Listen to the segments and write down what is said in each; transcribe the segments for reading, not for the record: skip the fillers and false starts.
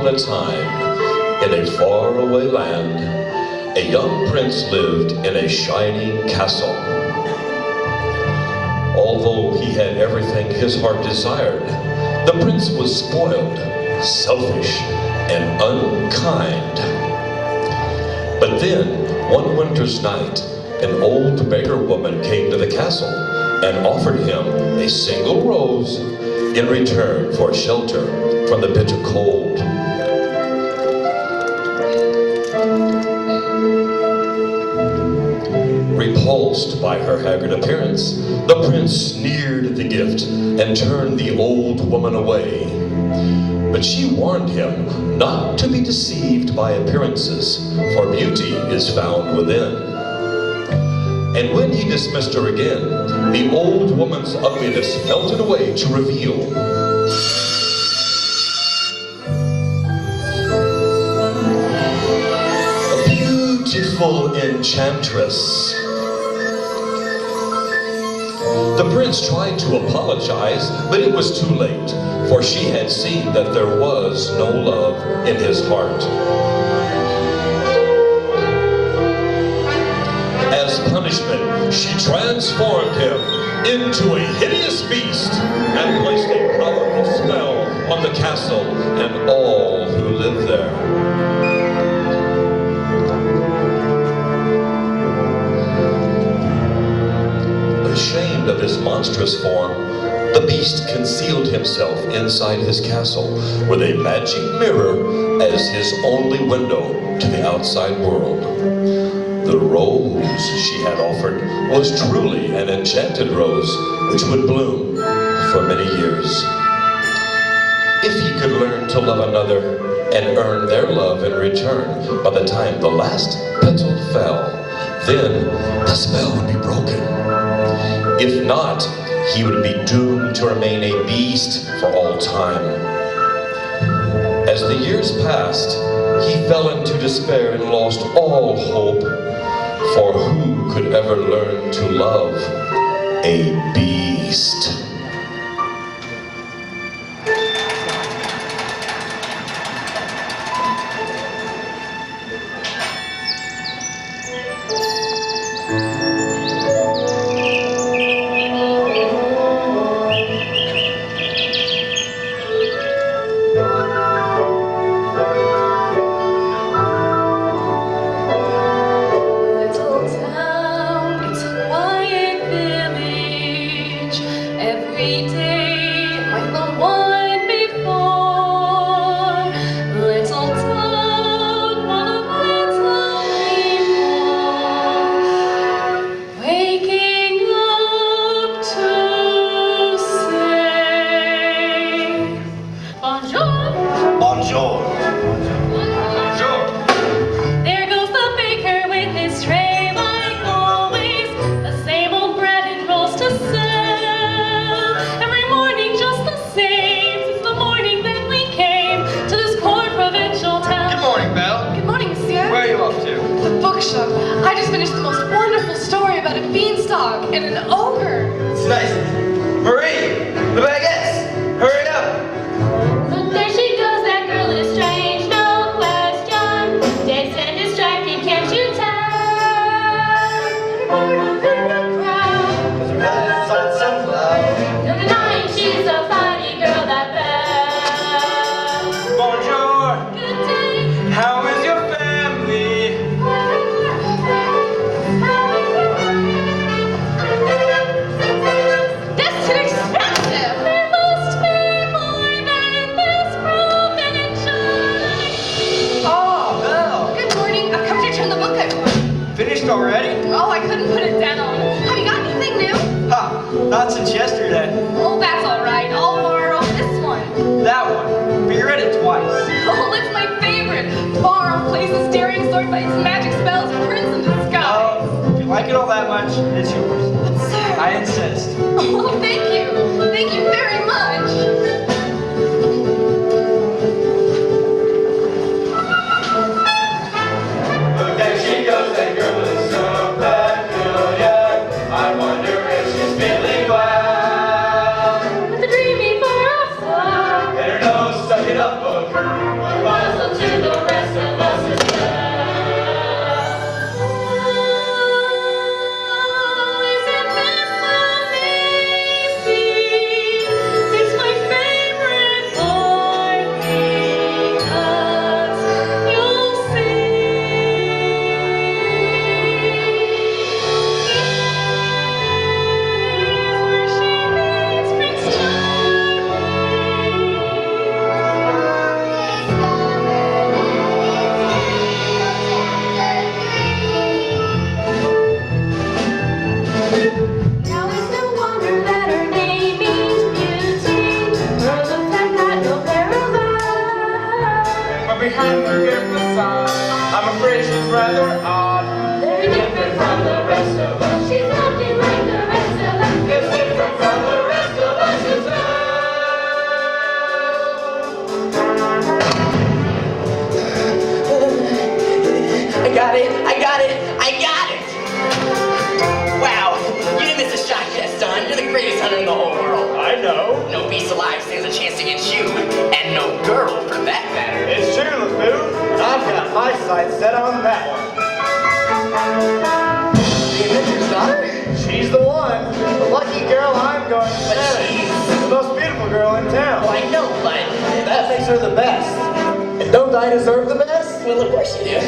upon a time, in a faraway land, a young prince lived in a shining castle. Although he had everything his heart desired, the prince was spoiled, selfish, and unkind. But then, one winter's night, an old beggar woman came to the castle and offered him a single rose in return for shelter from the bitter cold. Repulsed by her haggard appearance, the prince sneered at the gift and turned the old woman away. But she warned him not to be deceived by appearances, for beauty is found within. And when he dismissed her again, the old woman's ugliness melted away to reveal a beautiful enchantress. The prince tried to apologize, but it was too late, for she had seen that there was no love in his heart. As punishment, she transformed him into a hideous beast and placed a powerful spell on the castle and all who lived there. Ashamed of his monstrous form, the beast concealed himself inside his castle with a magic mirror as his only window to the outside world. The rose she had offered was truly an enchanted rose which would bloom for many years. If he could learn to love another and earn their love in return by the time the last petal fell, then the spell would be broken. If not, he would be doomed to remain a beast for all time. As the years passed, he fell into despair and lost all hope, for who could ever learn to love a beast? I just finished the most wonderful story about a beanstalk and an ogre. It's nice. Marie, the baguettes, hurry up. Look, there she goes, that girl is strange, no question. Dead and distracted, can't you tell? Every part of the crowd. Cause her head is on sunflower. No denying she's a funny girl, that Belle. Bonjour. Good day. How is your family? That's too expensive. There must be more than this provincial. Oh, Belle. Good morning. I've come to return the book I bought. Finished already? Oh, I couldn't put it down. Have you got anything new? Ha, not since yesterday. Oh, that's all right. I'll borrow this one. That one. But you read it twice. Oh, it's my favorite. Far off places, daring sword fights, magic spells, prince in disguise. Oh, if you like it all that much, it's yours. But sir. I insist. Oh, thank you. Thank you very much. Look, there she goes, that girl is so peculiar. I wonder if she's feeling well. With the dreamy for a flower. And her nose stuck in a book. kind of good facade. I'm afraid she's rather odd. Very different from the rest of us. She's nothing like the rest of us. It's different from the rest of us as well. I got it! Wow, you didn't miss a shot, Gaston. You're the greatest hunter in the whole world. I know. No beast alive stands a chance against you, and no girl for that matter. It's true, LeFou. I've got my sights set on that one. The inventor's daughter? She's the one. The lucky girl I'm going to But marry. she's... The most beautiful girl in town. Oh, I know, but... That makes her the best. And don't I deserve the best? Well, of course you do.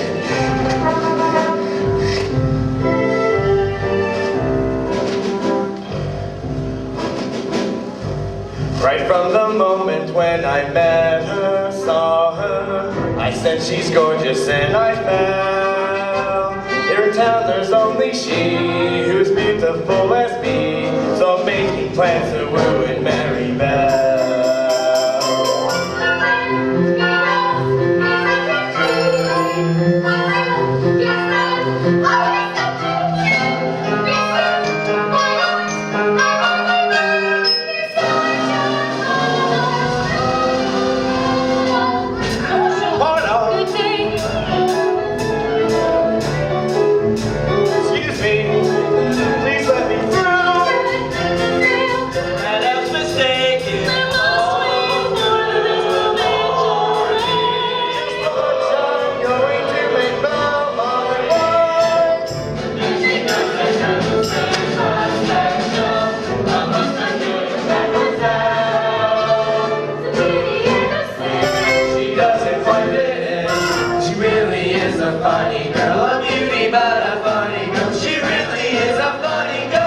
Right from the moment when I met her, saw her, I said she's gorgeous and I fell. Here in town there's only she who's beautiful as me, so making plans to woo and marry Belle. Excuse me, please let me through. That I was mistaken. I'm going to make Belle my wife. She doesn't quite fit in. She really is a funny girl, a beauty but a funny girl. She really is a funny girl.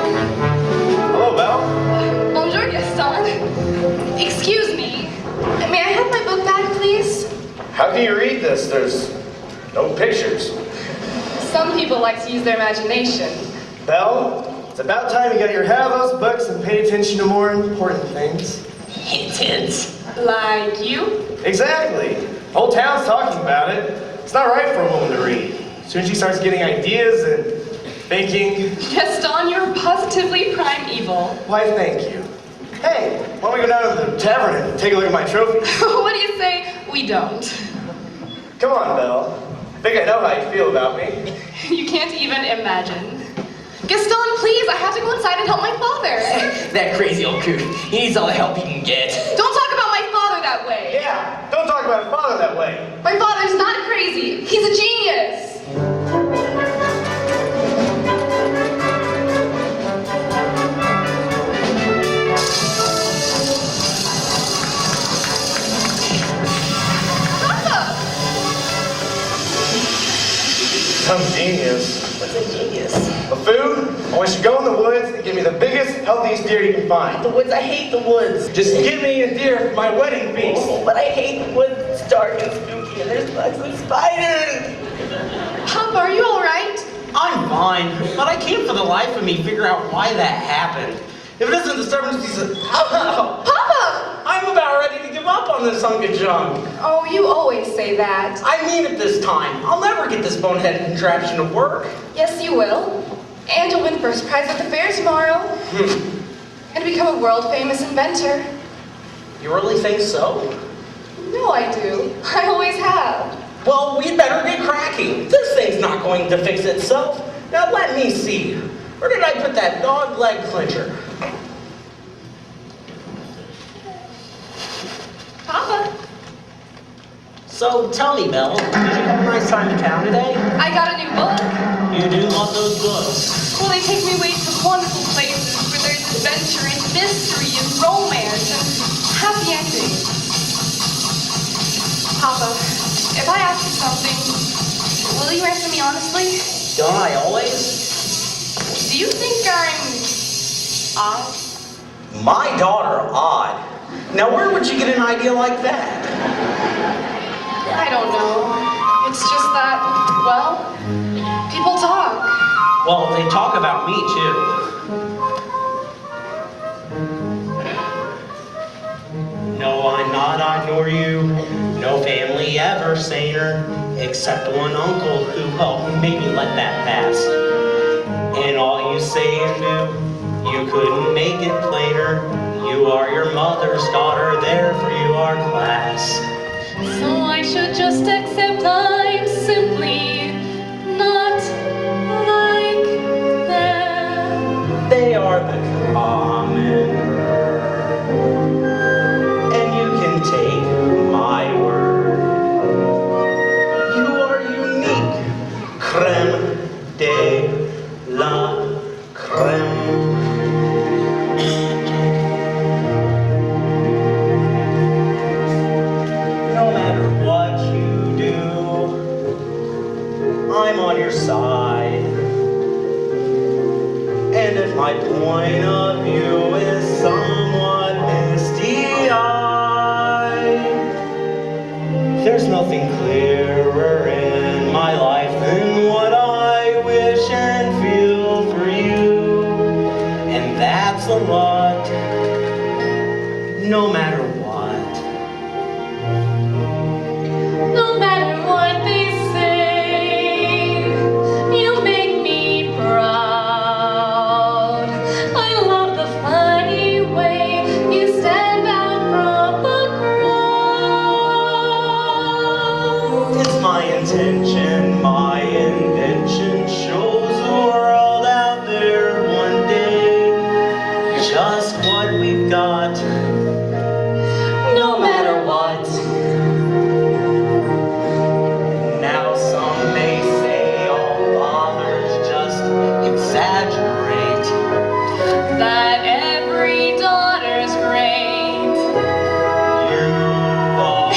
Hello, Belle. Bonjour, Gaston. Excuse me. May I have my book back, please? How can you read this? There's no pictures. Some people like to use their imagination. Belle, it's about time you got your head out of those books and paid attention to more important things. Intense. Like you? Exactly. The whole town's talking about it. It's not right for a woman to read. As soon as she starts getting ideas and thinking, Gaston, you're positively primeval. why thank you. Hey, why don't we go down to the tavern and take a look at my trophies? What do you say? We don't. Come on, Belle. I think I know how you feel about me. You can't even imagine. Gaston, please, I have to go inside and help my father. That crazy old coot. He needs all the help he can get. Don't talk about my father that way. Yeah, don't talk about your father that way. My father's not crazy. He's a genius. Papa! Some genius. What's a genius? LeFou, I want you to go in the woods and give me the biggest, healthiest deer you can find. The woods, I hate the woods. Just give me a deer for my wedding feast. Oh, but I hate the woods. It's dark and spooky and there's bugs and spiders. Papa, are you all right? I'm fine, but I can't for the life of me figure out why that happened. If it isn't disturbance, he's a... Papa! I'm about ready to give up on this hunk of junk. Oh, you always say that. I mean it this time. I'll never get this boneheaded contraption to work. Yes, you will. And you'll win first prize at the fair tomorrow. And become a world-famous inventor. You really think so? No, I do. I always have. Well, we'd better get cracking. This thing's not going to fix itself. Now let me see. Where did I put that dog leg clincher? Papa, So tell me, Belle, did you have a nice time in town today? I got a new book. You do love those books. Well, they take me away to wonderful places where there's adventure and mystery and romance and happy endings. Papa, if I ask you something, will you answer me honestly? Don't I always? Do you think I'm odd? My daughter, odd. Now, where would you get an idea like that? I don't know. It's just that, well, people talk. Well, they talk about me, too. No, I'm not, I nor you. No family ever saner, except one uncle who helped maybe let that pass. And all you say and do, you couldn't make it plainer. You are your mother's daughter, therefore you are class. So I should just accept I'm simply not like them. They are the common herd, and you can take my word. You are unique, creme de la creme. No matter what you do, I'm on your side. And if my point of view is somewhat misty-eyed, there's nothing clearer in my life than what I wish and feel for you. And that's a lot, no matter what. No matter what they say, you make me proud. I love the funny way you stand out from the crowd. It's my intention, my invention shows the world out there one day just what we've got, no matter what. Now some may say all fathers just exaggerate. That every daughter's great. You are.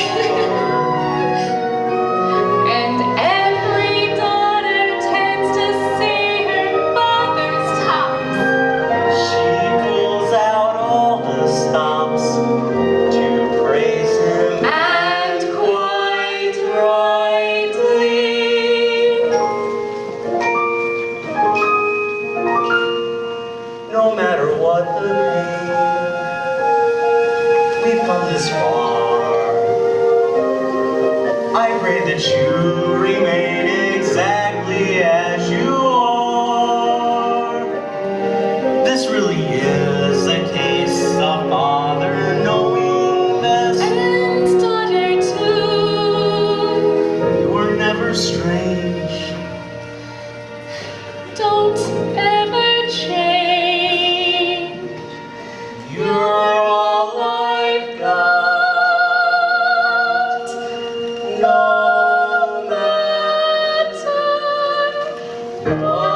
And every daughter tends to see her father's tops. She pulls out all the stops to praise him, and quite rightly. No matter what the pain, we've come this far. I pray that you remain exactly as you are. This really is a case of father knowing best. And daughter too. You were never strange. Don't ever change. You're all I've got. No matter what.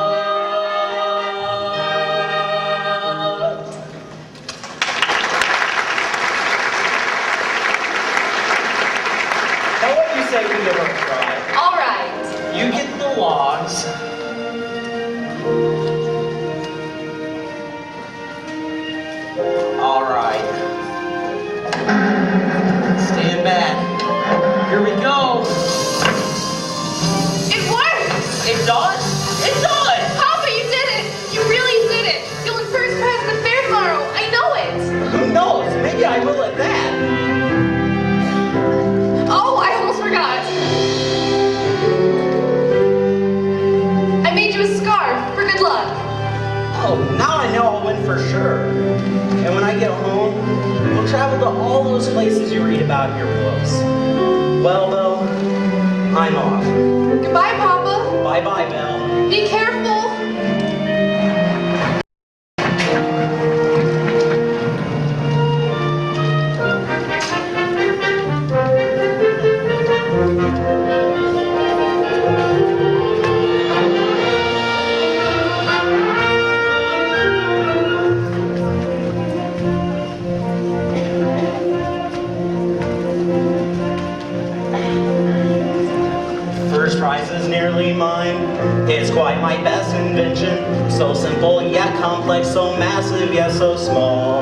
Now what do you say we give her a try? All right. You get the logs. All right. Stand back. Here we go. It worked! It does? It does! Papa, you did it! You really did it! You'll win first prize at the fair tomorrow! I know it! Who knows? Maybe I will at that. Oh, I almost forgot. I made you a scarf for good luck. Oh, now I know I'll win for sure. And when I get home, we'll travel to all those places you read about in your books. Well, Belle, I'm off. Goodbye, Papa. Bye-bye, Belle. Be careful. First prize is nearly mine. complex, so massive yet so small.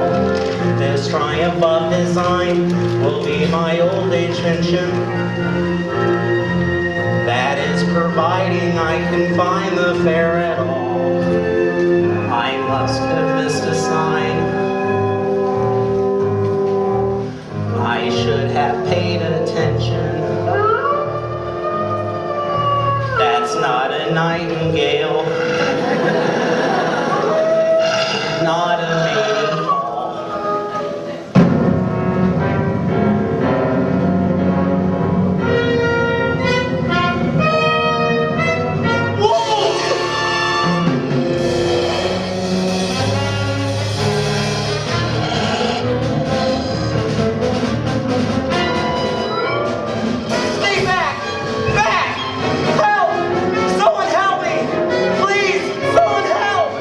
This triumph of design will be my old age pension. That is providing I can find the fare at all. I must have missed a sign. I should have paid attention. That's not a nightingale. Not a mating call. Stay back! Back! Help! Someone help me! Please! Someone help!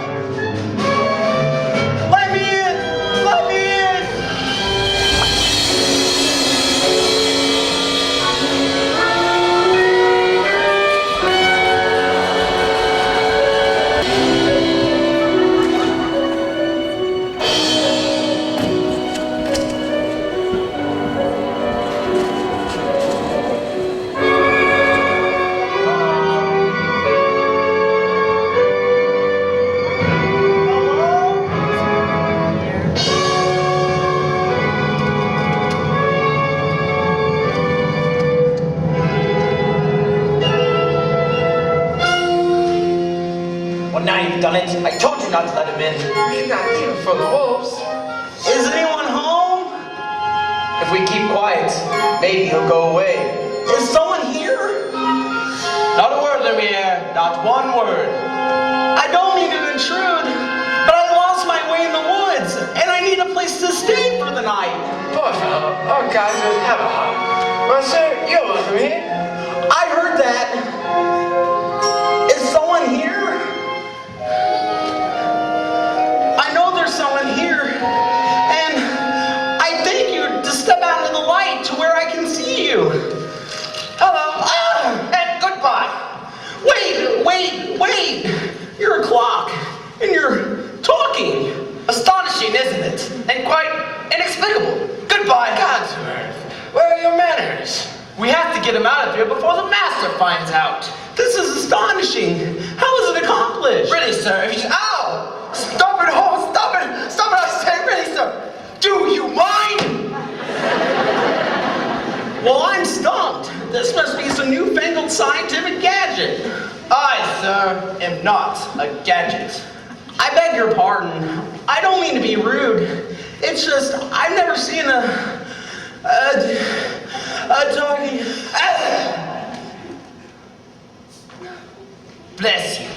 Let me in! Let me in! Well, now you've done it. I told you not to let him in. You're not even for the wolves. Is anyone home? If we keep quiet, maybe he'll go away. Is someone here? Not a word, Lumiere. Not one word. I don't mean to intrude, but I lost my way in the woods, and I need a place to stay for the night. Poor fellow. Our guys will have a heart. Well, sir, you're welcome here. I heard that. Is someone here? I know there's someone here, and I beg you to step out into the light to where I can see you. Hello. And goodbye. Wait! You're a clock, and you're talking. Astonishing, isn't it? And quite inexplicable. Goodbye, Cogsworth. Where are your manners? We have to get him out of here before the master finds out. This is astonishing. How is it accomplished? Really, sir, if you just... Ow! Stop it, oh, stop it! Stop it, I say, really, sir! Do you mind? Well, I'm stumped. This must be some newfangled scientific gadget. I, sir, am not a gadget. I beg your pardon. I don't mean to be rude. It's just I've never seen a talking. Bless you.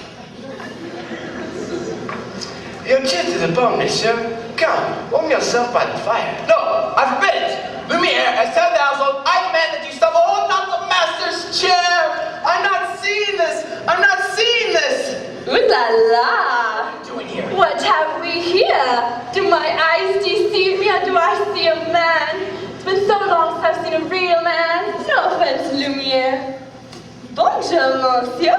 You're chilled to the bone, monsieur. Come, warm yourself by the fire. No, I forbid it. Lumiere, as 10,000, I demand that you stop. Oh, not the master's chair. I'm not seeing this. I'm not seeing this. Ooh la la! What are you doing here? What have we here? Do my eyes deceive me, or do I see a man? It's been so long since I've seen a real man. No offense, Lumiere. Bonjour, monsieur.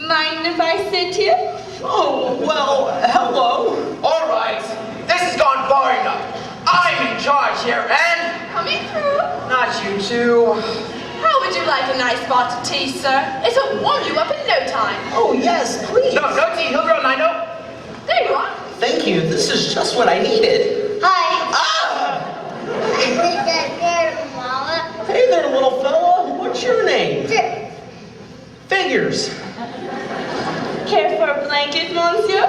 Mind if I sit here? Oh, well, hello. All right, this has gone far enough. I'm in charge here, and Coming through. not you two. How would you like a nice pot of tea, sir? It'll warm you up in no time. Oh, yes, please. No tea, he'll grow, I know. There you are. Thank you. This is just what I needed. Hi. Ah! Is that there, Mama? Hey there, little fella. What's your name? Figures. Care for a blanket, monsieur?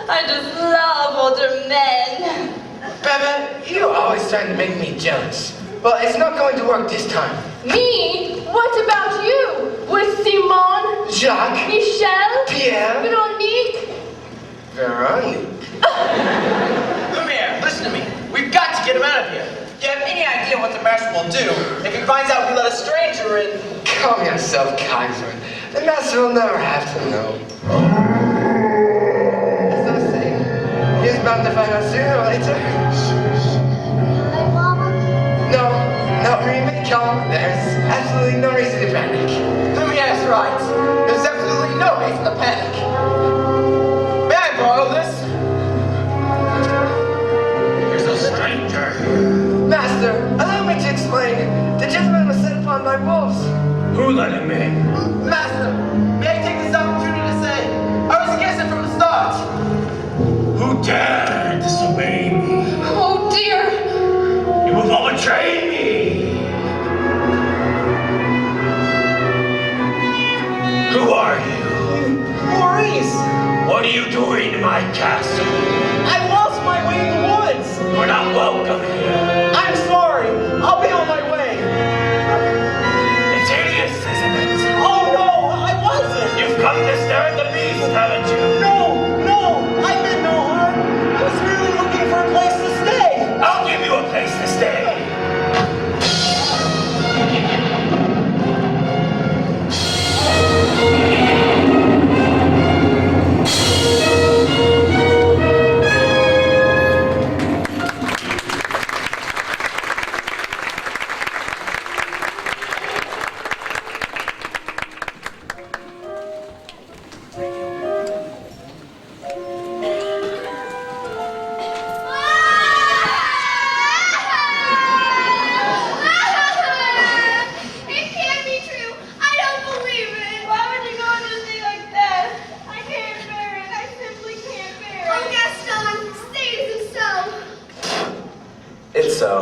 I just love older men. Bebe, you're always trying to make me jealous. Well, it's not going to work this time. Me? What about you? With Simon? Jacques, Michel? Pierre, Veronique? Veronique. Lumiere, listen to me. We've got to get him out of here. Do you have any idea what the master will do if he finds out we let a stranger in? Calm yourself, Cogsworth. The master will never have to know. As I say, he's bound to find out sooner or later. Hi, Mama. No, remain calm. There's absolutely no reason to panic. Lumiere's right. There's absolutely no reason to panic. let him in? Master, may I take this opportunity to say, I was against it from the start. Who dared disobey me? Oh dear! You have all betrayed me! Who are you? Maurice, What are you doing in my castle? I lost my way in the woods. You're not welcome here. I'm sorry. I'll be on my way. It's hideous, isn't it? Oh no, I wasn't. You've come to stare at the beast, haven't you? No, I meant no harm. I was merely looking for a place to stay. I'll give you a place to stay. It can't be true. I don't believe it. Why would you go into a thing like that? I can't bear it. I simply can't bear it. Oh, Gaston, say it is so. It's so.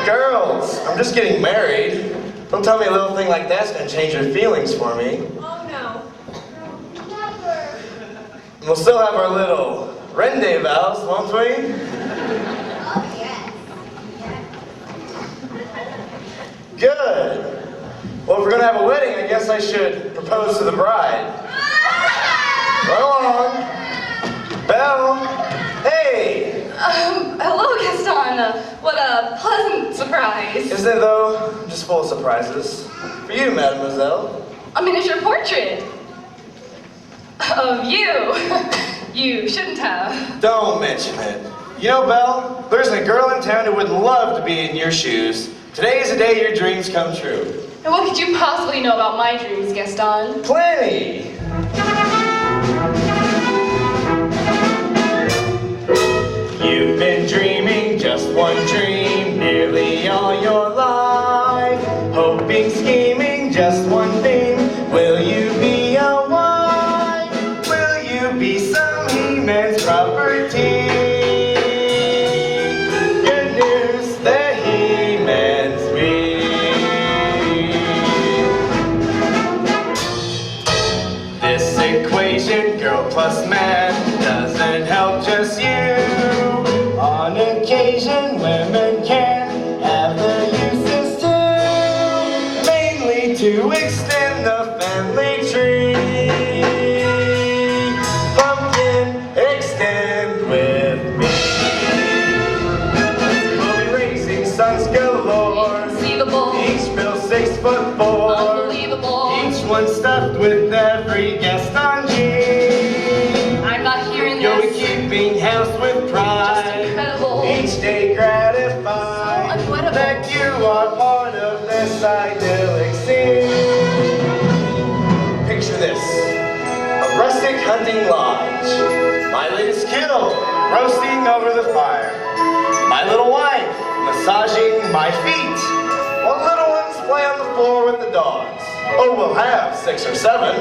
Girls, I'm just getting married. Don't tell me a little thing like that's gonna change your feelings for me. Oh, no. Never. We'll still have our little rendezvous, won't we? Oh, yes. Good. Well, if we're gonna have a wedding, I guess I should propose to the bride. Run along. Belle. Hey. Hello, Gaston. What a pleasant surprise. Isn't it though? I'm just full of surprises. For you, mademoiselle. A miniature portrait. Of you. You shouldn't have. Don't mention it. You know, Belle, there's a girl in town who would love to be in your shoes. Today is the day your dreams come true. And what could you possibly know about my dreams, Gaston? Plenty. You've been dreaming just one dream nearly all your life. Hoping, scheming, just one thing. Will you be a wife? Will you be some he-man's property? Good news, the he-man's me. This equation, girl plus man, doesn't help just you. On occasion, women can have their uses too, mainly to extend the family tree. Pumpkin, extend with me. We'll be raising sons galore. Inconceivable. Each built 6'4". Unbelievable. Each one stuffed with every guest on G. I'm not hearing You'll be this. keeping house with pride. Just incredible. Each day gratified So unwettable. that you are part of this idyllic scene. Picture this, a rustic hunting lodge. My latest kill, roasting over the fire. My little wife, massaging my feet. While little ones play on the floor with the dogs. Oh, we'll have 6 or 7.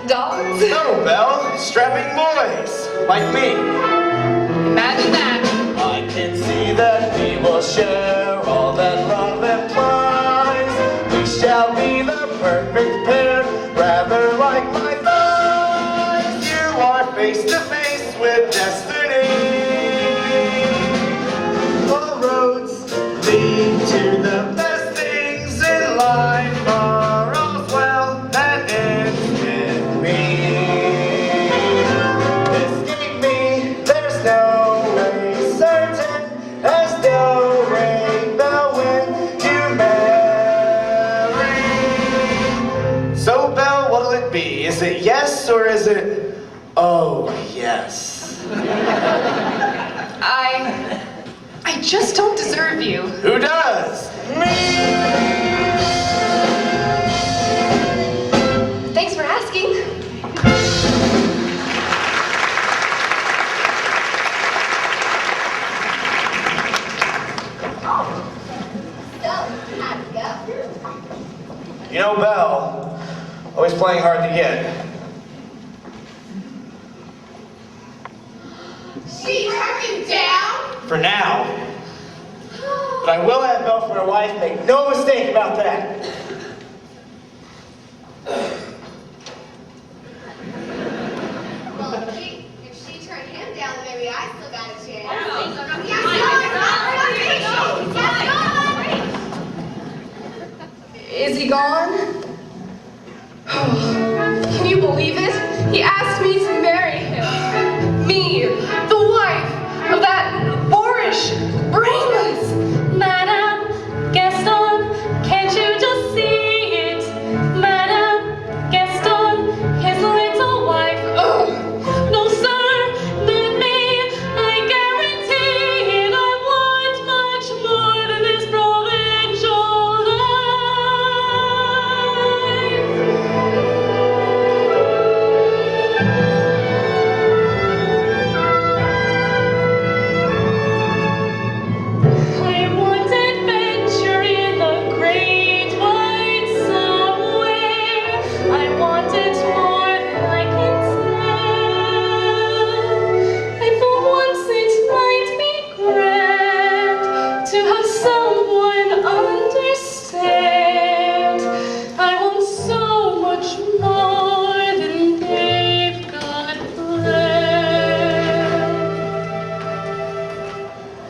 Dogs? No, Belle, strapping boys, like me. Imagine that. I can see that we will share all that love implies. We shall be the perfect pair, rather like my thighs. You are face to face with destiny. All roads lead to the best things in life. Are all's well that ends with me. Escape me, there's no way certain as do re the wind to marry. So Belle, what'll it be? Is it yes or is it oh yes? I just don't deserve you. Who does? Me! Thanks for asking. playing hard to get. She turned you down? For now. But I will have Belle for a wife, make no mistake about that. Well, if she turned him down, then maybe I still got a chance. Is he gone? Can you believe it? He asked me to marry him. Me, the wife of that boorish, brainless. Madame Gaston, can't you just see it? Madame Gaston, his little wife. Ugh. No, sir, not me. I guarantee it. I want much more than this provincial I want adventure in the great wide somewhere. I want it more than I can tell. And for once it might be grand to have someone understand. I want so much more than they've got planned.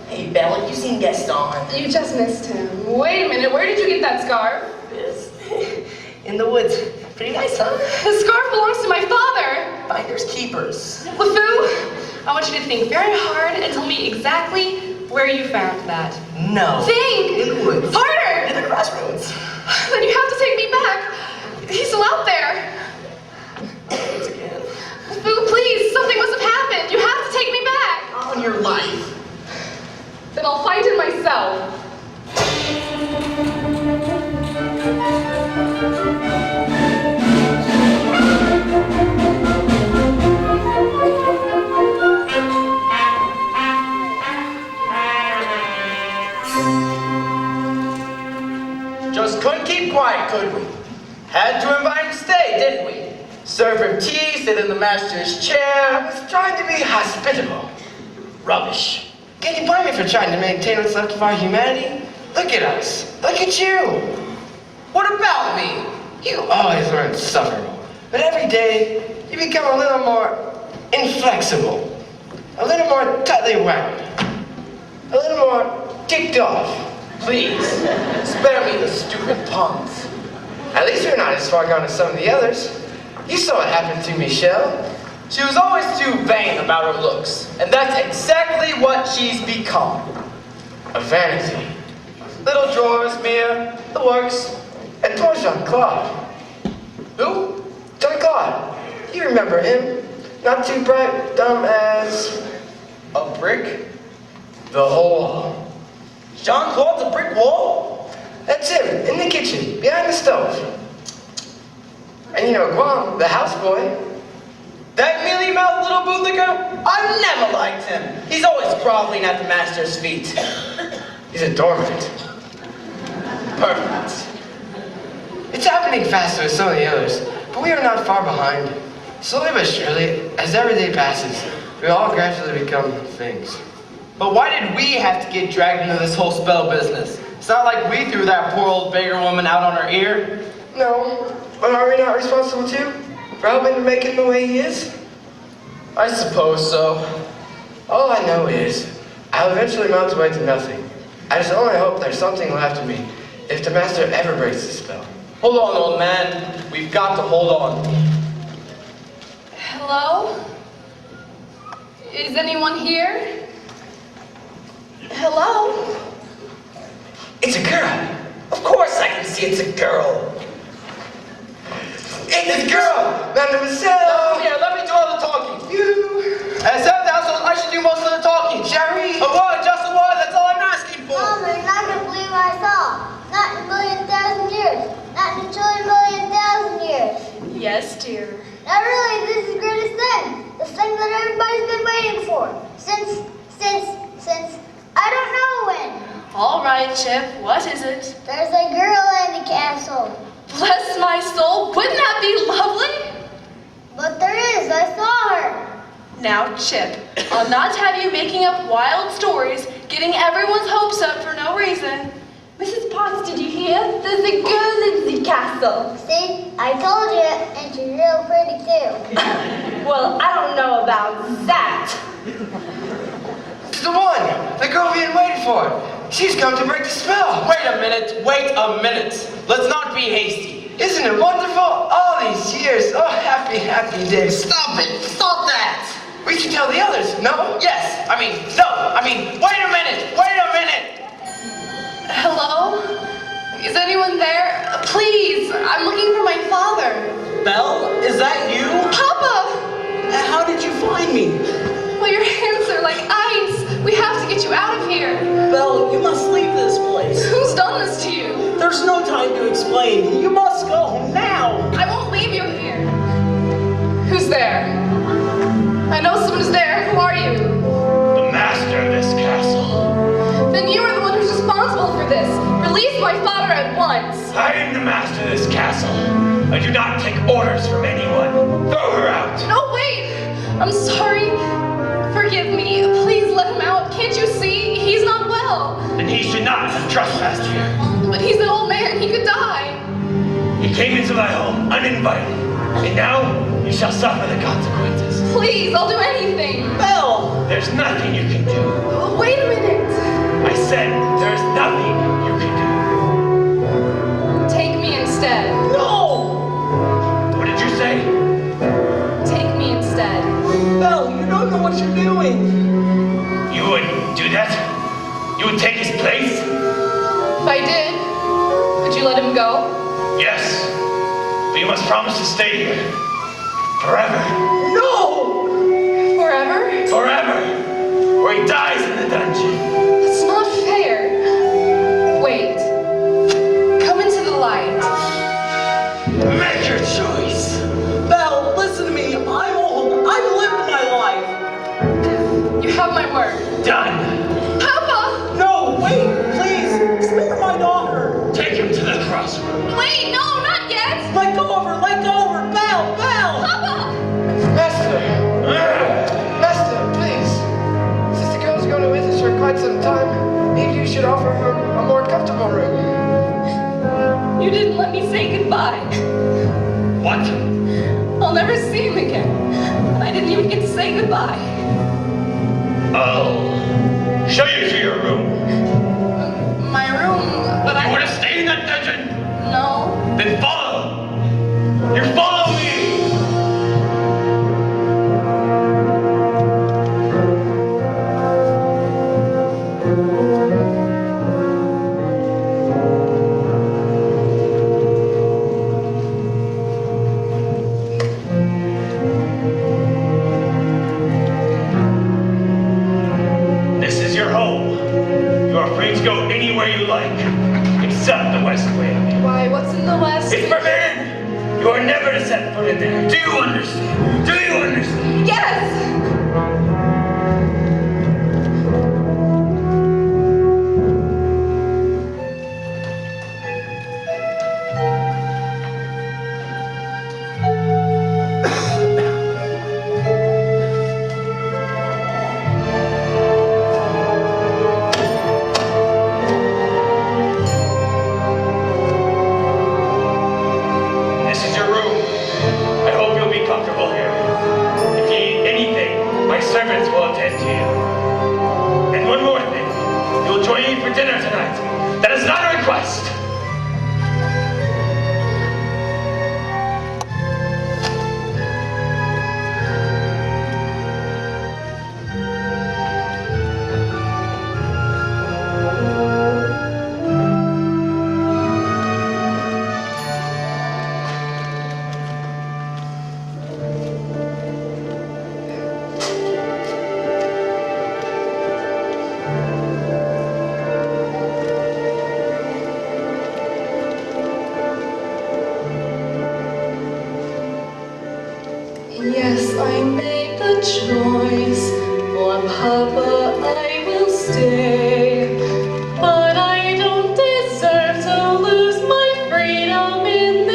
Hey, Belle, have you seen Gaston? You just missed him. Wait a minute, where did you get that scarf? Yes. In the woods. Pretty nice, huh? The scarf belongs to my father. Finders keepers. LeFou, I want you to think very hard and tell me exactly where you found that. No. Think! In the woods. Harder! In the crossroads. Then you have to take me back. He's still out there. Once again. LeFou, please, something must have happened. You have to take me back. On your life. Then I'll find him myself. Just couldn't keep quiet, could we? Had to invite him to stay, didn't we? Serve him tea, sit in the master's chair. I was trying to be hospitable. Rubbish. Can you blame me for trying to maintain what's left of our humanity? Look at us. Look at you. What about me? You always were insufferable. But every day, you become a little more inflexible. A little more tightly wound. A little more ticked off. Please, spare me the stupid puns. At least you're not as far gone as some of the others. You saw what happened to Michelle. She was always too vain about her looks, and that's exactly what she's become. A vanity. Little drawers, mirror, the works, and poor Jean-Claude. Who? Jean-Claude. You remember him. Not too bright, dumb as a brick. The whole wall. Jean-Claude's a brick wall? That's him, in the kitchen, behind the stove. And you know Guam, the houseboy. That mealy-mouthed little bootlicker? I never liked him. He's always groveling at the master's feet. He's a doormat. Perfect. It's happening faster with some of the others, but we are not far behind. Slowly but surely, as every day passes, we all gradually become things. But why did we have to get dragged into this whole spell business? It's not like we threw that poor old beggar woman out on her ear. No, but are we not responsible too? For helping to make him the way he is? I suppose so. All I know is, I'll eventually melt away to nothing. I just only hope there's something left of me, if the master ever breaks the spell. Hold on, old man. We've got to hold on. Hello? Is anyone here? Hello? It's a girl. Of course I can see it's a girl. It's a girl! Mademoiselle! No, here, let me do all the talking. You... As head household, I should do most of the talking. Jerry! A word, just a word, that's all I'm asking for. Mama, you're not gonna believe what I saw. Not in a million thousand years. Not in a trillion million thousand years. Yes, dear. Now really, this is the greatest thing. The thing that everybody's been waiting for. Since, I don't know when. All right, Chip, what is it? There's a girl in the castle. Bless my soul, wouldn't that be lovely? But there is, I saw her. Now, Chip, I'll not have you making up wild stories, getting everyone's hopes up for no reason. Mrs. Potts, did you hear? There's a girl in the castle. See, I told you, and she's real pretty too. Well, I don't know about that. It's the one! The girl we had waited for! She's come to break the spell! Wait a minute. Let's not be hasty. Isn't it wonderful? All these years, oh happy, happy days. Stop it. Stop that. We should tell the others, no? Yes. Wait a minute. Hello? Is anyone there? Please, I'm looking for my father. Belle, is that you? Papa! How did you find me? Well, your hands are like ice. We have to get you out of here. Belle, you must leave this place. Who's done this to you? There's no time to explain. You must go home now. I won't leave you here. Who's there? I know someone's there. Who are you? The master of this castle. Then you are the one who's responsible for this. Release my father at once. I am the master of this castle. I do not take orders from anyone. Throw her out. No, wait! I'm sorry. Forgive me. Please let him out. Can't you see? He's not well. And he should not have trespassed here. But he's an old man. He could die. He came into my home uninvited. And now you shall suffer the consequences. Please, I'll do anything. Belle! There's nothing you can do. Wait a minute. I said there's nothing you can Take me instead. No! do. What did you say? Take me instead. Belle, you don't know what you're doing. You would do that? You would take his place? If I did, would you let him go? Yes. But you must promise to stay here. Forever. No! Forever? Forever. Or he dies in the dungeon. That's not fair. Wait. Come into the light. Make your choice. Belle, listen to me. I'm old. I've lived my life. You have my word. Done. Papa! No, wait, please. Spare my daughter. Take him to the crossroads. Wait, no, not yet! Let go of her. Let go of her. Belle, Belle! Papa! Master! Master, please. Since the girl's going to visit us for quite some time, maybe you should offer her a more comfortable room. You didn't let me say goodbye. What? I'll never see him again. I didn't even get to say goodbye. I'll show you to your room. My room, but You want I... to stay in that dungeon? No. Then follow. You follow me. This is your home. You are free to go anywhere you like, except the west wing. Why, what's in the west? It's forbidden! You are never to set foot in there. Do you understand? Do you understand? Yes! This is your room. I hope you'll be comfortable here. If you need anything, my servants will attend to you. And one more thing. You'll join me for dinner tonight. That is not a request. Yes, I made the choice. For Papa, I will stay. But I don't deserve to lose my freedom in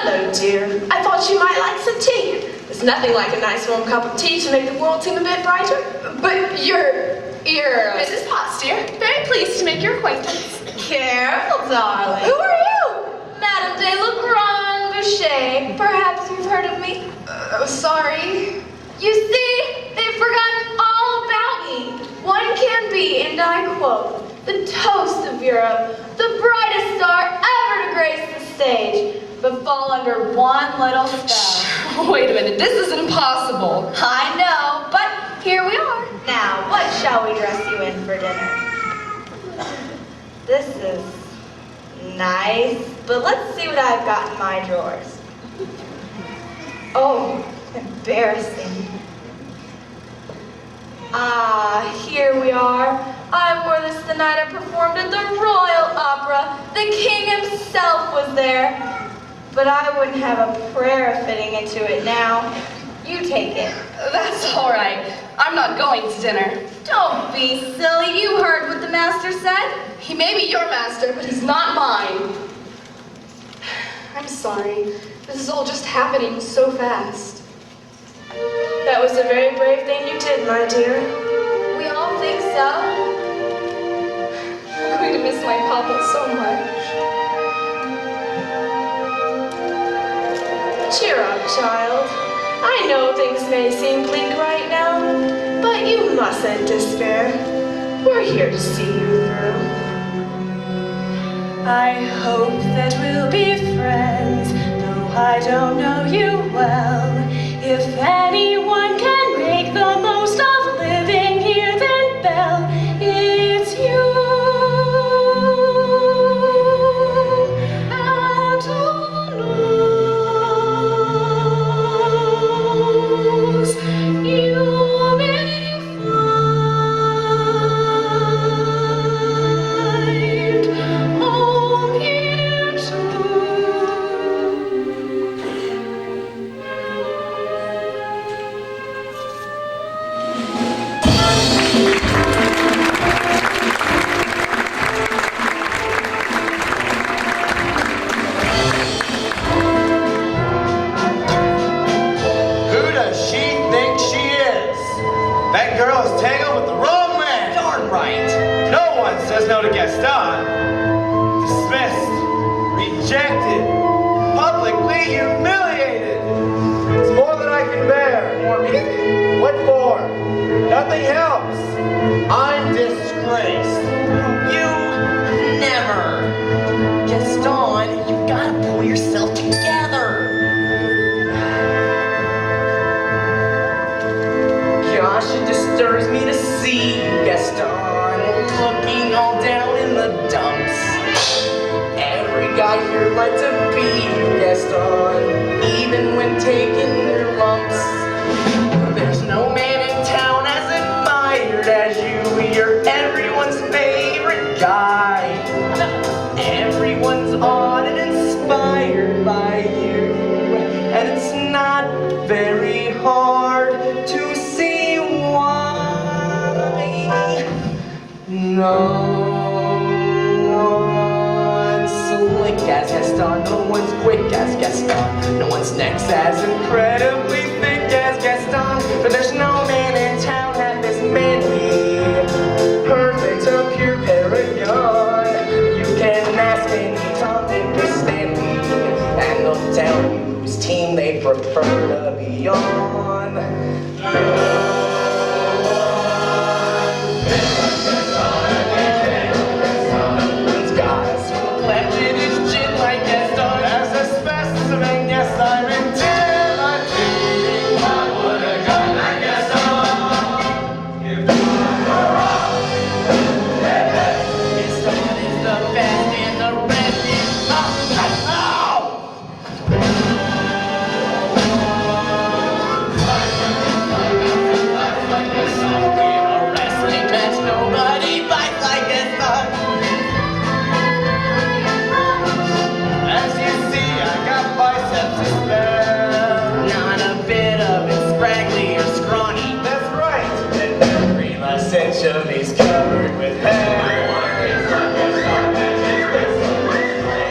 Hello, dear. I thought you might like some tea. There's nothing like a nice warm cup of tea to make the world seem a bit brighter. But you're Mrs. Potts, dear. Very pleased to make your acquaintance. Careful, darling. Who are you? Madame de la Grande Boucher. Perhaps you've heard of me? Sorry. You see, they've forgotten all about me. One can be, and I quote, the toast of Europe, the brightest star ever to grace the stage, but fall under one little spell. Wait a minute, this is impossible. I know, but here we are. Now, what shall we dress you in for dinner? This is nice, but let's see what I've got in my drawers. Oh, embarrassing. Ah, here we are. I wore this the night I performed at the Royal Opera. The king himself was there. But I wouldn't have a prayer fitting into it now. You take it. That's all right. I'm not going to dinner. Don't be silly. You heard what the master said. He may be your master, but he's not mine. I'm sorry. This is all just happening so fast. That was a very brave thing you did, my dear. We all think so. I'm going to miss my papa so much. Cheer up, child. I know things may seem bleak right now, but you mustn't despair. We're here to see you through. I hope that we'll be friends, though I don't know you well. If anyone can make the most of living here, then Belle, it's you. And who knows, you may find home here too. Who does she think she is? That girl is tangled with the wrong man. Darn right. No one says no to Gaston. Dismissed, rejected, publicly humiliated. It's more than I can bear. More me? What for? Nothing helps. I'm disgraced. You never. Gaston, you gotta pull yourself together. Gosh, it disturbs me to see you, Gaston, looking all down in the dumps. Every guy here likes to be you, Gaston, even when taking your lumps. There's no man in town as admired as you. You're everyone's favorite guy. Everyone's awed and inspired by you. And it's not very hard to see why. No one's slick as Gaston, no one's quick as Gaston, no one's neck's as incredibly thick as Gaston, but there's no man in town half as manly, perfect, a pure paragon. You can ask any Tom, Dick, or Stanley, and they'll tell you whose team they prefer to be on. He's covered with hair.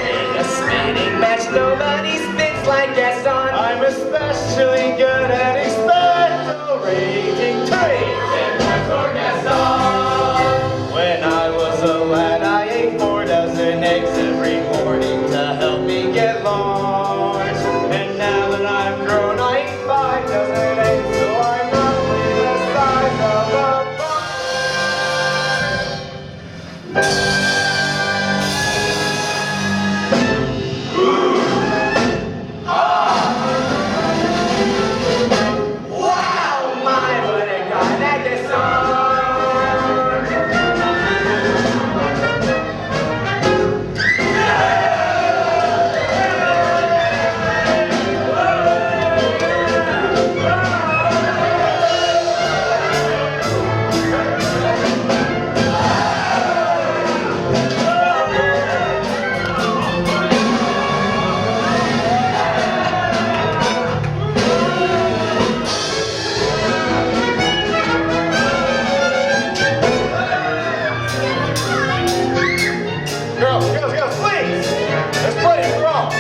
In a spinning match, nobody spins like rating 3. When I was a lad, I ate 4 dozen eggs every morning to help me get large. And now that I'm grown, I eat 5 dozen eggs, so I'm roughly the size of a wow, my, what a guy, that Gaston! Girls, please! There's plenty for all!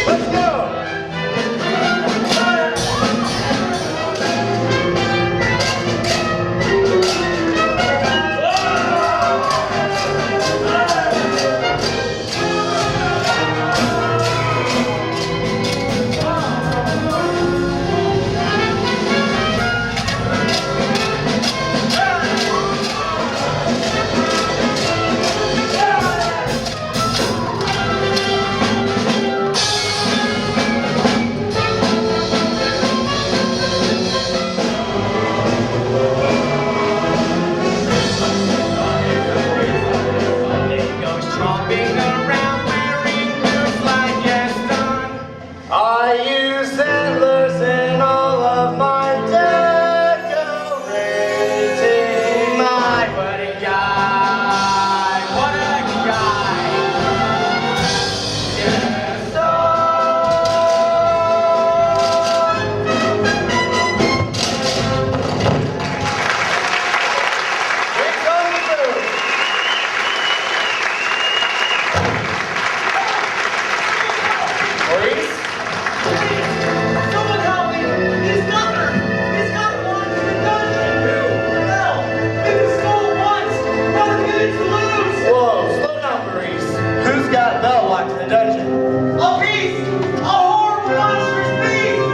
Let's go! It goes tromping around wearing boots like Gaston. I use antlers in all of my decorating. My, what a guy! What a guy! Gaston! Drinks on the food! Maurice? Someone help me! He's got her! He's got one in the dungeon! Who? Belle! They just stole once! What a minute to lose! Whoa, slow down, Maurice. Who's got Belle locked in the dungeon? A beast! A horrible monstrous beast!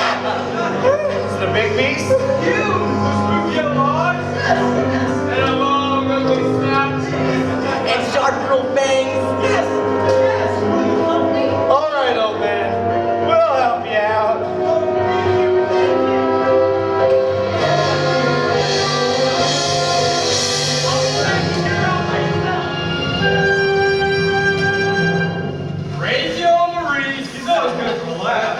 Is it a big beast? You! The spooky eyes! And a long ugly snout! And sharp little fangs. Yes! Yes! Will you help me? All right, old man. We'll help you out. Crazy old Maurice! He's always good for a laugh!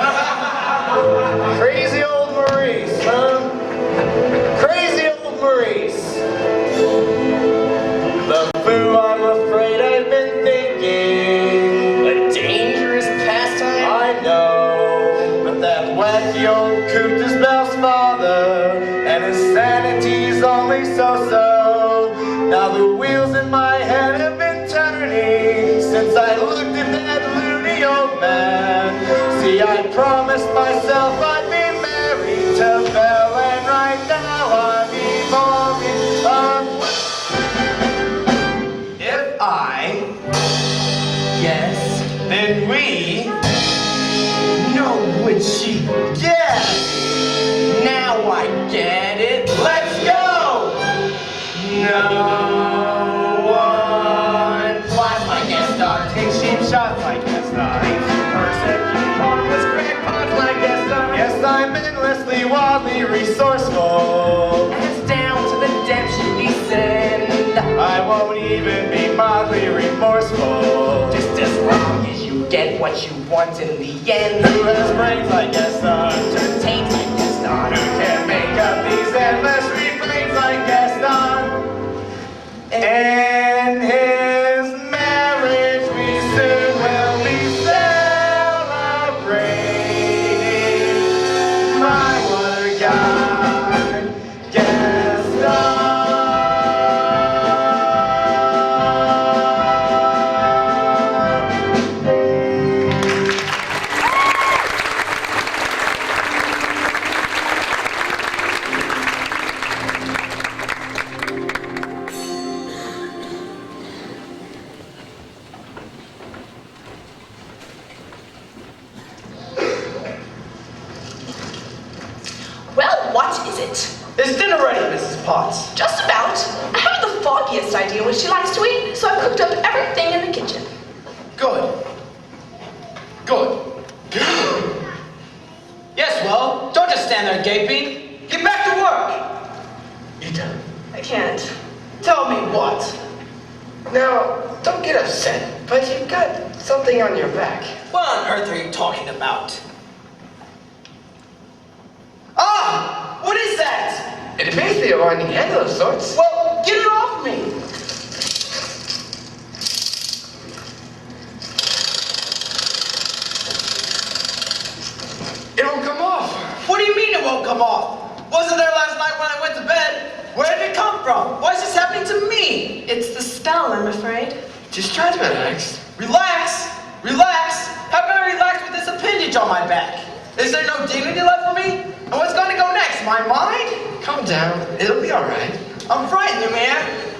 Crazy old Maurice, huh? Crazy old Maurice. The foo, I'm afraid I've been thinking. A dangerous pastime. I know, but that wacky old coot is Belle's father, and his sanity's only so-so. Now the wheels in my head have been turning since I looked at that loony old man. See, I promised myself I'd be married to Belle, and right now I'm evolving. If I Yes. then we No, would she? guess. Now I get it. Let's go! No one flies like Gaston. get what you want in the end. Who has brains like Gaston? Entertained like Gaston. Who can make up these endless refrains like Gaston? And his marriage we soon will be celebrating. My, what a guy, Gaston. Well, what is it? Is dinner ready, Mrs. Potts? Just about. I haven't the foggiest idea what she likes to eat, so I've cooked up everything in the kitchen. Good. Good. Yes, well, don't just stand there gaping. Get back to work. I can't. Tell me what? Now, don't get upset, but you've got something on your back. What on earth are you talking about? Ah! What is that? It appears to be a winding handle of sorts. Well, get it off me. It won't come off. What do you mean it won't come off? Wasn't there last night when I went to bed? Where did it come from? Why is this happening to me? It's the spell, I'm afraid. Just try to relax. Relax? Relax? How can I relax with this appendage on my back? Is there no dignity left for me? And what's going to go next? My mind? Calm down. It'll be all right. I'm frightened, you man.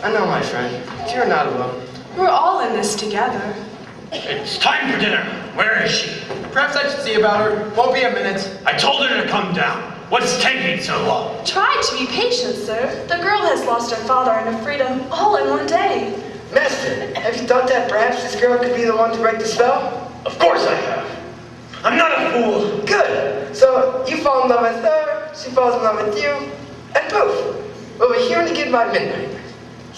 I know, my friend. You're not alone. We're all in this together. It's time for dinner. Where is she? Perhaps I should see about her. Won't be a minute. I told her to come down. What's taking so long? Try to be patient, sir. The girl has lost her father and her freedom all in one day. Master, have you thought that perhaps this girl could be the one to break the spell? Of course I have. I'm not a fool. Good. So you fall in love with her, she falls in love with you, and poof, we'll be here again by midnight.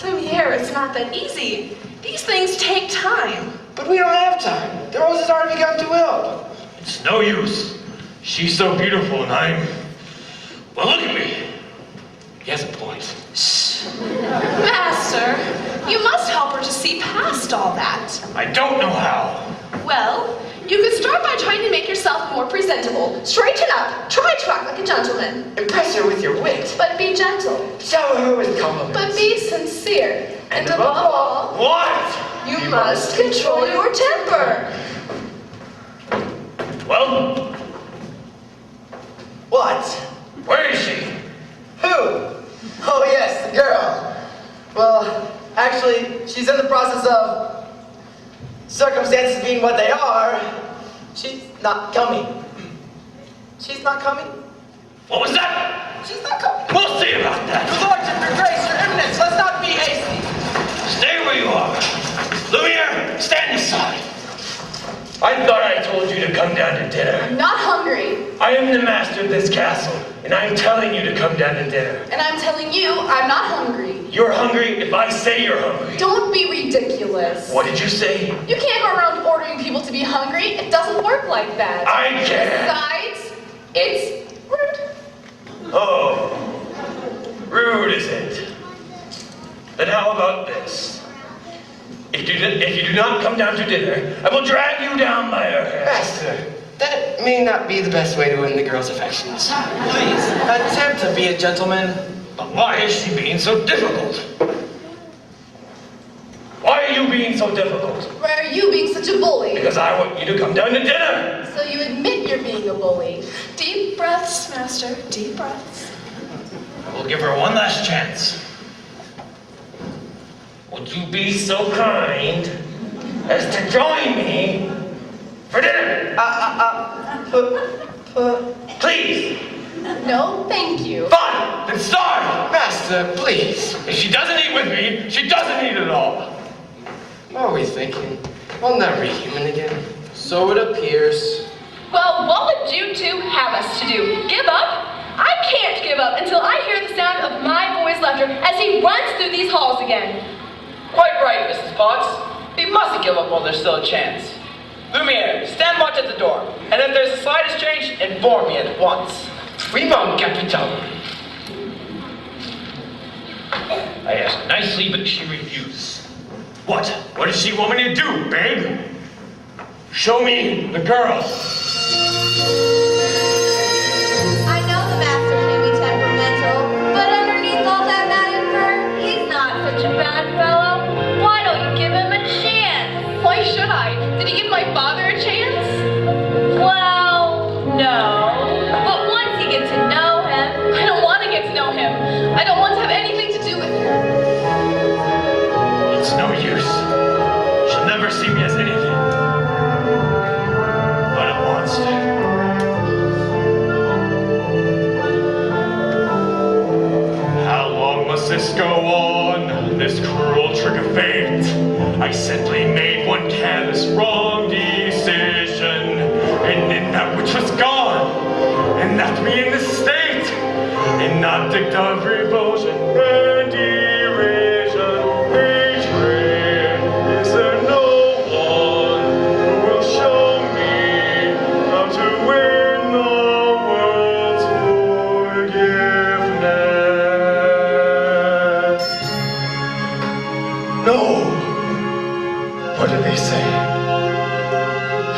Lumiere, it's not that easy. These things take time. But we don't have time. The rose has already begun to wilt. It's no use. She's so beautiful and I'm... Well, look at me. He has a point. Master, you must help her to see past all that. I don't know how. Well, you could start by trying to make yourself more presentable. Straighten up. Try to act like a gentleman. Impress her with your wit. But be gentle. Shower her with compliments. But be sincere. And above all, What? you must control your temper. Well, What? where is she? Who? Oh yes, the girl. Well, actually, she's in the process of circumstances being what they are. She's not coming. She's not coming. What was that? She's not coming. We'll see about Your that. Lordship, your grace, your eminence, let's not be hasty. Stay where you are. Lumiere, stand aside. I thought I told you to come down to dinner. I'm not hungry. I am the master of this castle, and I am telling you to come down to dinner. And I'm telling you, I'm not hungry. You're hungry if I say you're hungry. Don't be ridiculous. What did you say? You can't go around ordering people to be hungry. It doesn't work like that. I can. Besides, it's rude. Oh, rude is it? Then how about this? If you do not come down to dinner, I will drag you down by your hair. Master, that may not be the best way to win the girl's affections. Please, attempt to be a gentleman. But why is she being so difficult? Why are you being so difficult? Why are you being such a bully? Because I want you to come down to dinner. So you admit you're being a bully. Deep breaths, Master. Deep breaths. I will give her one last chance. Would you be so kind as to join me for dinner? Please. No, thank you. Fine, then starve. Master, please. If she doesn't eat with me, she doesn't eat at all. What are we thinking? We'll never be human again. So it appears. Well, what would you two have us to do? Give up? I can't give up until I hear the sound of my boy's laughter as he runs through these halls again. Quite right, Mrs. Potts. We mustn't give up while there's still a chance. Lumiere, stand watch at the door. And if there's the slightest change, inform me at once. Oui, mon capitaine. I asked nicely, but she refused. What? What does she want me to do, babe? Show me the girl. I know the master can be temperamental, but underneath all that mad fur, He's not such a bad fellow. Why don't you give him a chance? Why should I? Did he give my father a chance? Well, no. But once you get to know him, I don't want to get to know him. I don't want to have anything to do with him. It's no use. She'll never see me as anything but a monster. How long must this go on? This cruel trick of fate. I simply made one careless wrong decision, and in that which was gone, and left me in this state, an object of revulsion and derision. Hatred, is there no one who will show me how to win the world's forgiveness? No! What do they say?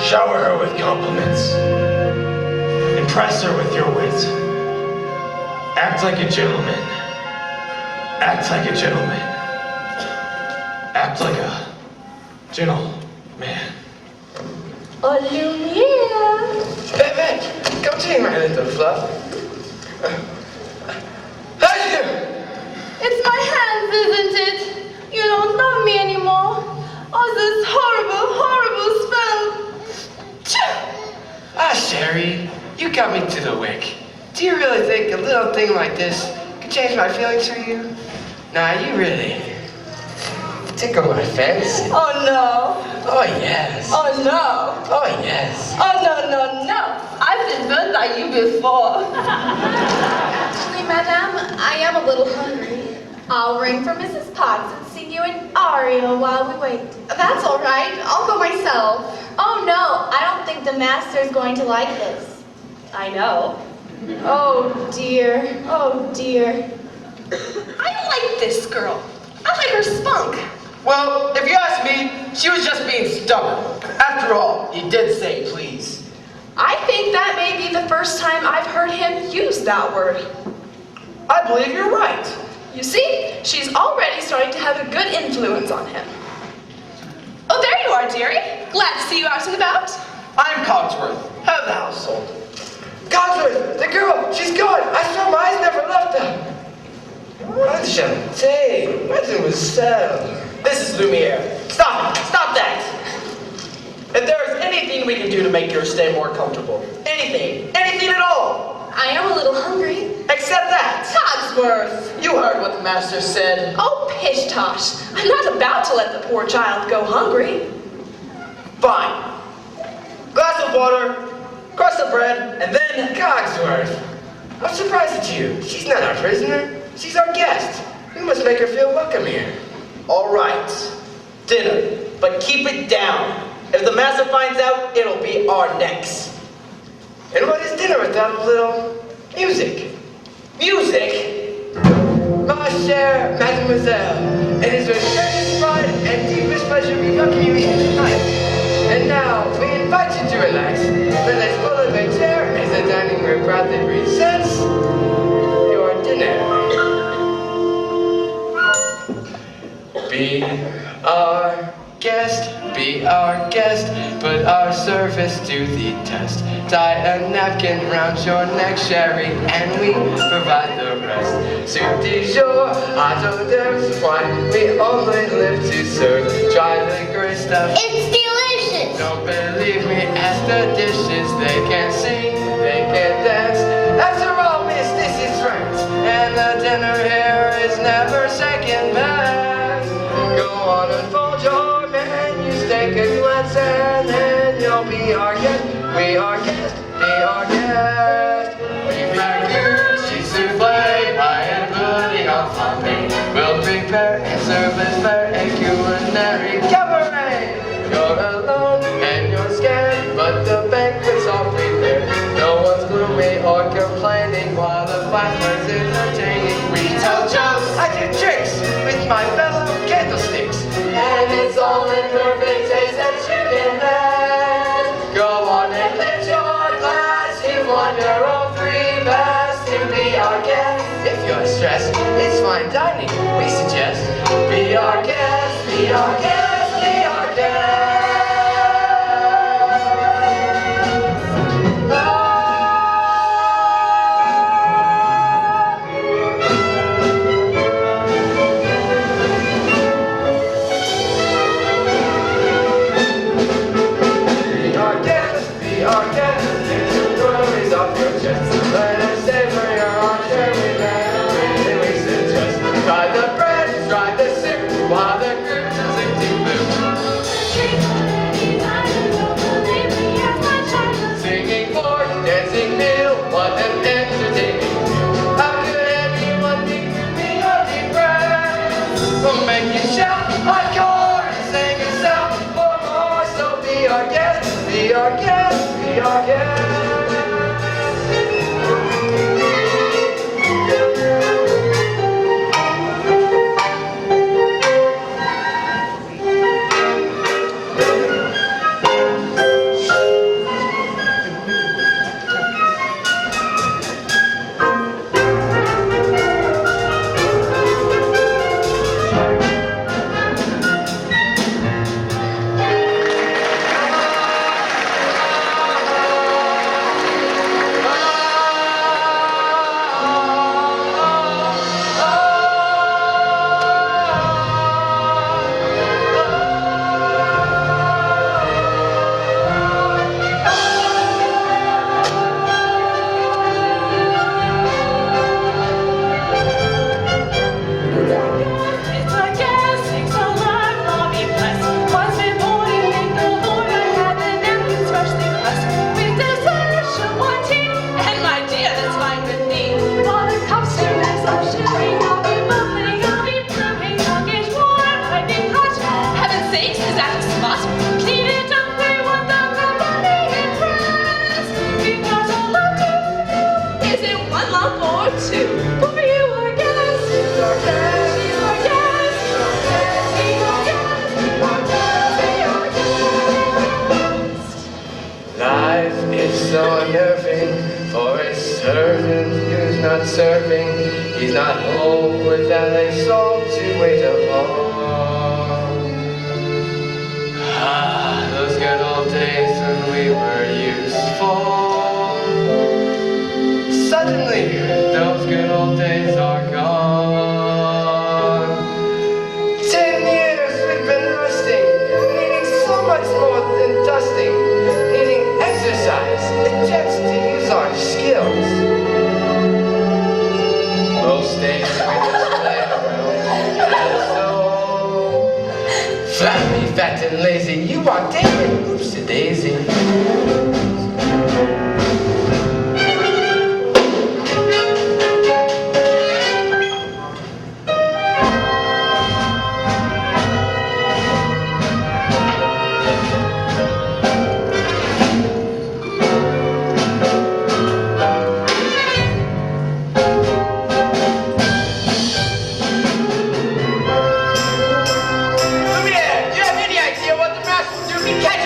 Shower her with compliments. Impress her with your wit. Act like a gentleman. Act like a gentleman. Act like a gentleman. oh, Lumiere. Hey, come to me, my little fluff. Hey, It's my hands, isn't it? You don't love me anymore. Oh, this horrible, horrible spell. Ah, Sherry, you got me to the wick. Do you really think a little thing like this could change my feelings for you? Nah, you really tickle my fancy. Oh no. Oh, yes. Oh no. Oh, yes. Oh no, no, no. I've been burned by you before. Actually, madame, I am a little hungry. I'll ring for Mrs. Potts and sing you an aria while we wait. That's all right. I'll go myself. Oh no, I don't think the master's going to like this. I know. Oh dear. Oh dear. I don't like this girl. I like her spunk. Well, if you ask me, she was just being stubborn. After all, he did say please. I think that may be the first time I've heard him use that word. I believe you're right. You see, she's already starting to have a good influence on him. Oh, there you are, dearie. Glad to see you out and about. I'm Cogsworth, head of the household. Cogsworth, the girl, she's gone. I swear my eyes never left her. Enchanté, mademoiselle. This is Lumiere. Stop it! Stop that! If there is anything we can do to make your stay more comfortable, anything at all, I am a little hungry. except that. Cogsworth! You heard what the master said. Oh, pish-tosh. I'm not about to let the poor child go hungry. Fine. Glass of water, crust of bread, and then Cogsworth, I'm surprised at you. She's not our prisoner. She's our guest. We must make her feel welcome here. all right, dinner, but keep it down. If the master finds out, it'll be our necks. And what is dinner without a little music? Music? Ma chère mademoiselle, it is with greatest pride and deepest pleasure we welcome you here tonight. And now, we invite you to relax. Let us pull up a chair as the dining room proudly presents your dinner. Be our guest, put our service to the test. Tie a napkin round your neck, Sherry, and we provide the rest. Soup du jour, hot hors d'oeuvres, wine, we only live to serve. Try the great stuff. It's delicious. Don't believe me, ask the dishes. They can't sing, they can't dance. After all, miss, this is France, and the dinner here is never second best. Go on and fold your menus, take a glance, and then you'll be our guest. We are guest, be our guest. Prepare cheese souffle, pie and pudding on flambe. We'll prepare and serve as fair a culinary cabaret. You're alone and you're scared. fun was entertaining. We tell jokes, I do tricks with my fellow candlesticks. And it's all in perfect taste that you can have. Go on and lift your glass. You've won your own free pass to be our guest. If you're stressed, it's fine dining. We suggest be our guest, be our guest, be our guest. Be our guest, be our guest. Serving, he's not home with LA salt to wait upon. Ah, those good old days when we were useful. Suddenly, those good old days are gone. 10 years we've been rusting, needing so much more than dusting, needing exercise, a chance to use our skills. Most days we just lay around and so flabby, fat and lazy. You are David, oops a daisy. Catch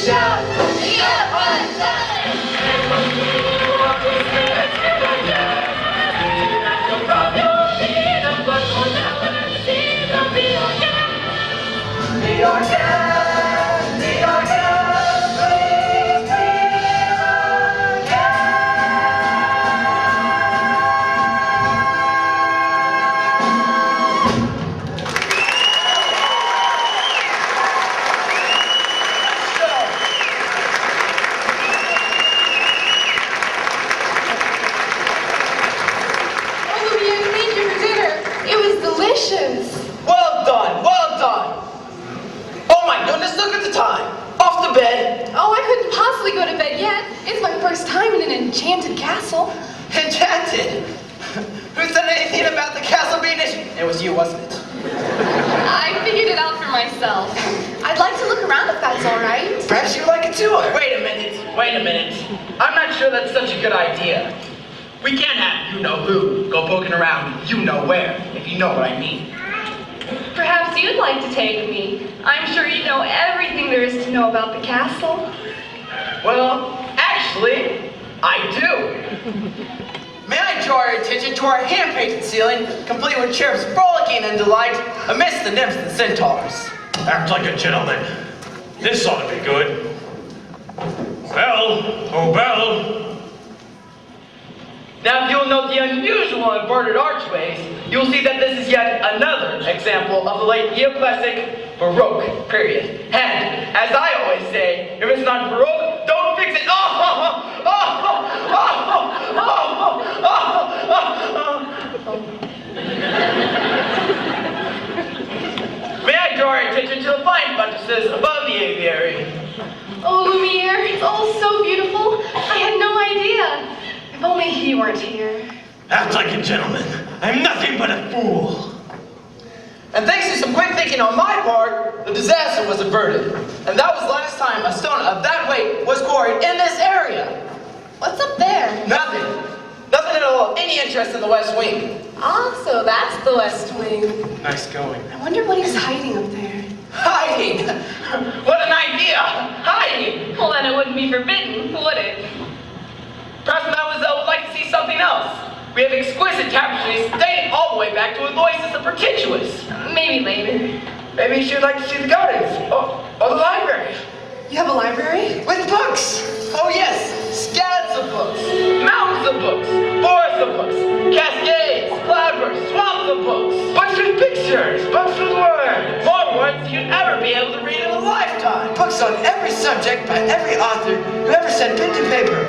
shout, the up one New Yorker, New Yorker, please be Oh, Louis, I made you for dinner. It was delicious. Well done, well done. Oh my goodness, look at the time. Off to bed. Oh, I couldn't possibly go to bed yet. It's my first time in an enchanted castle. Enchanted. Who said anything about the castle being It was you, wasn't it? I figured it out for myself. I'd like to look around if that's all right. Perhaps you'd like a tour. Wait a minute. I'm not sure that's such a good idea. We can't have you-know-who go poking around you-know-where, if you know what I mean. Perhaps you'd like to take me. I'm sure you know everything there is to know about the castle. Well, actually, I do. May I draw your attention to our hand-painted ceiling, complete with cherubs frolicking in delight amidst the nymphs and centaurs. Act like a gentleman. This ought to be good. Belle, oh Belle. Now, if you'll note the unusual inverted archways, you'll see that this is yet another example of the late neoclassic Baroque period. And, as I always say, if it's not Baroque, don't fix it. May I draw your attention to the fine buttresses above the aviary? Oh, Lumiere, it's all so beautiful. I had no idea. If only he weren't here. Act like a gentleman. I'm nothing but a fool. And thanks to some quick thinking on my part, the disaster was averted. And that was the last time a stone of that weight was quarried in this area. What's up there? Nothing. Nothing at all of any interest in the West Wing. Ah, so that's the West Wing. Nice going. I wonder what he's hiding up there. Hiding? What an idea! Hiding! Well, then it wouldn't be forbidden, would it? Perhaps Mademoiselle would like to see something else. We have exquisite tapestries dating all the way back to Aloysius the Perpetuous. Maybe later. Maybe she would like to see the gardens, or the library. You have a library? With books! Oh yes, scads of books, mountains of books, forests of books, cascades, cloudbursts, swamps of books, books with pictures, books with words, more words than you'd ever be able to read in a lifetime. Books on every subject by every author who ever set pen to paper.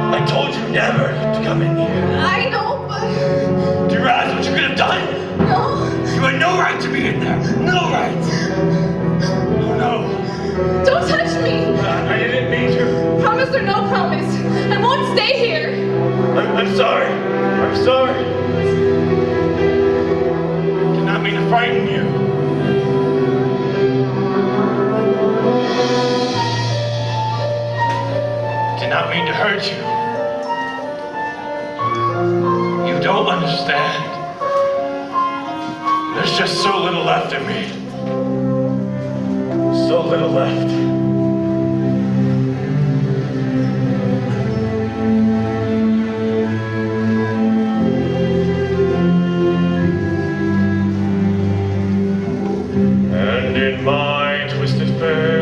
I told you never to come in here. I know, but... Do you realize what you could have done? No. You had no right to be in there. No right. Oh no. Don't touch me. I didn't mean to. Promise or no promise. I won't stay here. I'm sorry. I'm sorry. I did not mean to frighten you. Did not mean to hurt you. You don't understand. There's just so little left of me. So little left. And in my twisted face,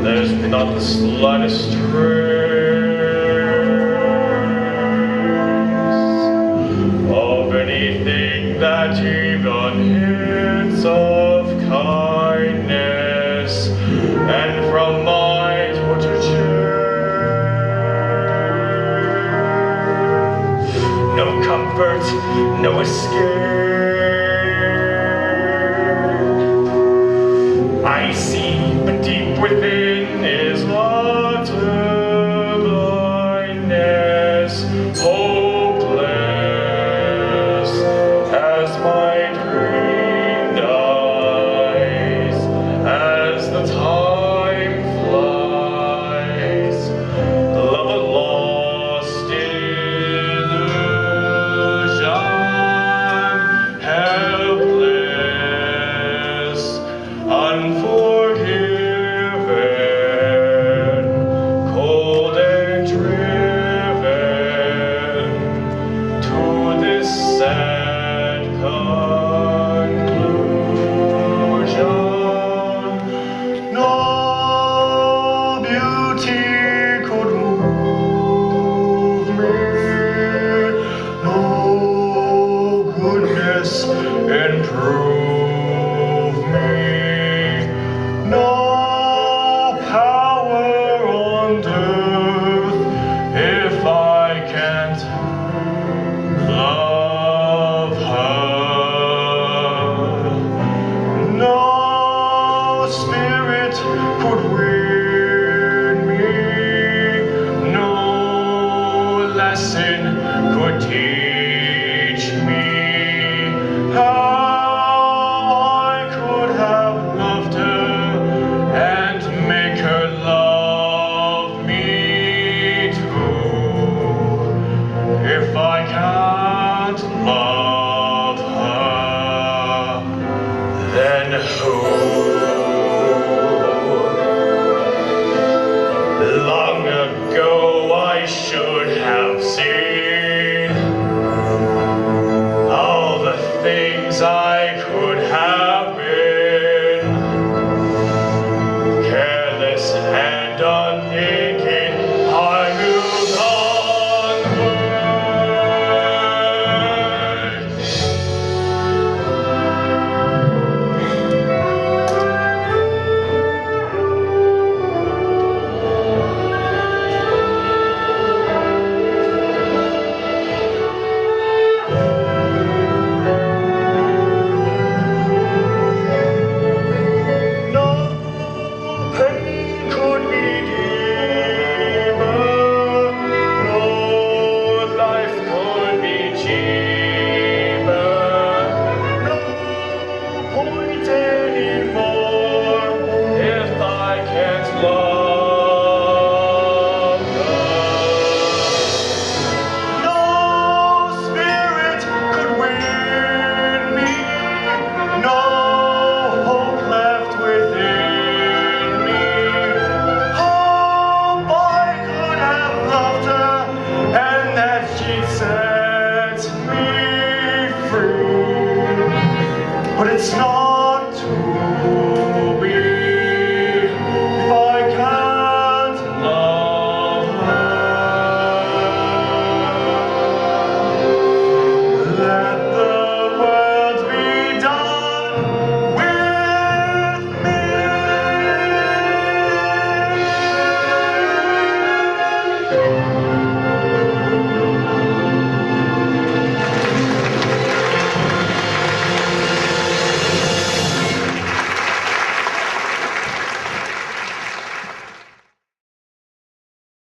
there's not the slightest trace of anything that even hints of kindness. And from my tortured chair, no comfort, no escape. I see, but deep within is water. ago I should have seen all the things I could have been. Careless and unthinking, I moved onward. No pain could be deeper, no life could be cheaper, no point anymore if I can't love her. No spirit could win me, no hope left within me. Hope I could have loved her and that she'd set me free. But it's not